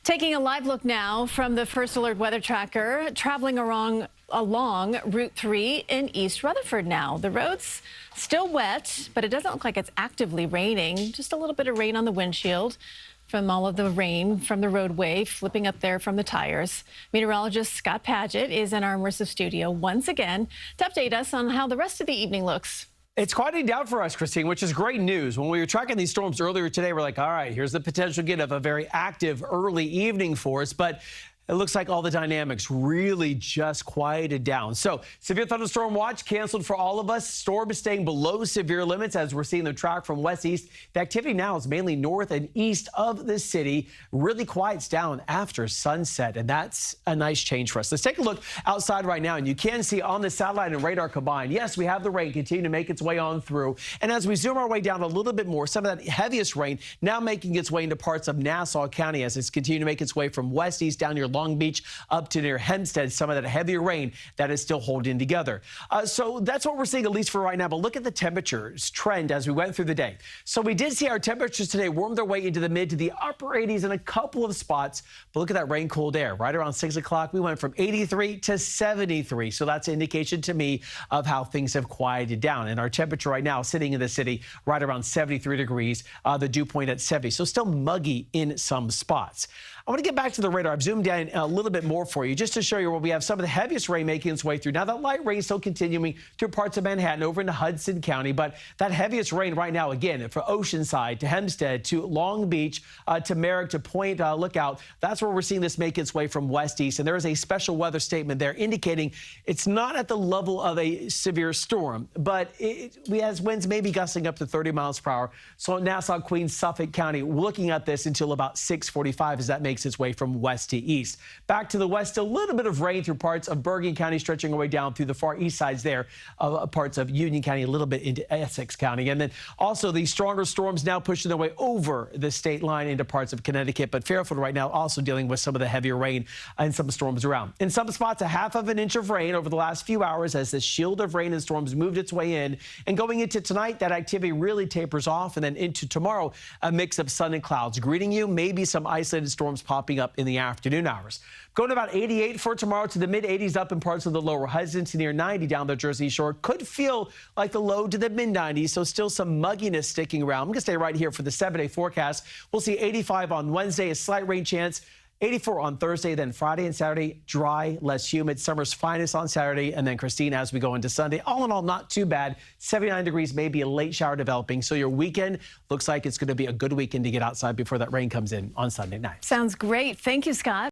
Taking a live look now from the First Alert Weather Tracker, traveling along Route 3 in East Rutherford now. The road's still wet, but it doesn't look like it's actively raining. Just a little bit of rain on the windshield from all of the rain from the roadway flipping up there from the tires. Meteorologist Scott Padgett is in our immersive studio once again to update us on how the rest of the evening looks. It's quieting down for us, Christine, which is great news. When we were tracking these storms earlier today, we're like, all right, here's the potential again of a very active early evening for us. But it looks like all the dynamics really just quieted down. So severe thunderstorm watch canceled for all of us. Storm is staying below severe limits as we're seeing the track from west-east. The activity now is mainly north and east of the city. Really quiets down after sunset, and that's a nice change for us. Let's take a look outside right now, and you can see on the satellite and radar combined, yes, we have the rain continue to make its way on through. And as we zoom our way down a little bit more, some of that heaviest rain now making its way into parts of Nassau County as it's continuing to make its way from west-east down near Long Beach up to near Hempstead, some of that heavier rain that is still holding together. So that's what we're seeing, at least for right now. But look at the temperatures trend as we went through the day. So we did see our temperatures today warm their way into the mid to the upper 80s in a couple of spots. But look at that rain cooled air. Right around 6 o'clock, we went from 83 to 73. So that's an indication to me of how things have quieted down. And our temperature right now sitting in the city right around 73 degrees, the dew point at 70. So still muggy in some spots. I want to get back to the radar. I've zoomed in a little bit more for you just to show you where we have some of the heaviest rain making its way through. Now, that light rain is still continuing through parts of Manhattan over into Hudson County, but that heaviest rain right now, again, from Oceanside to Hempstead to Long Beach to Merrick to Point Lookout, that's where we're seeing this make its way from west-east. And there is a special weather statement there indicating it's not at the level of a severe storm, but we have winds maybe gusting up to 30 miles per hour. So Nassau, Queens, Suffolk County, looking at this until about 6:45 as that makes its way from west to east. Back to the west, a little bit of rain through parts of Bergen County, stretching our way down through the far east sides there of parts of Union County, a little bit into Essex County. And then also the stronger storms now pushing their way over the state line into parts of Connecticut. But Fairfield right now also dealing with some of the heavier rain and some storms around. In some spots, a half of an inch of rain over the last few hours as this shield of rain and storms moved its way in. And going into tonight, that activity really tapers off. And then into tomorrow, a mix of sun and clouds greeting you. Maybe some isolated storms popping up in the afternoon hours. Going to about 88 for tomorrow, to the mid-80s up in parts of the lower Hudson, to near 90 down the Jersey Shore. Could feel like the low to the mid-90s, so still some mugginess sticking around. I'm going to stay right here for the 7-day forecast. We'll see 85 on Wednesday, a slight rain chance. 84 on Thursday, then Friday and Saturday, dry, less humid. Summer's finest on Saturday, and then Christine as we go into Sunday. All in all, not too bad. 79 degrees, maybe a late shower developing. So your weekend looks like it's going to be a good weekend to get outside before that rain comes in on Sunday night. Sounds great. Thank you, Scott.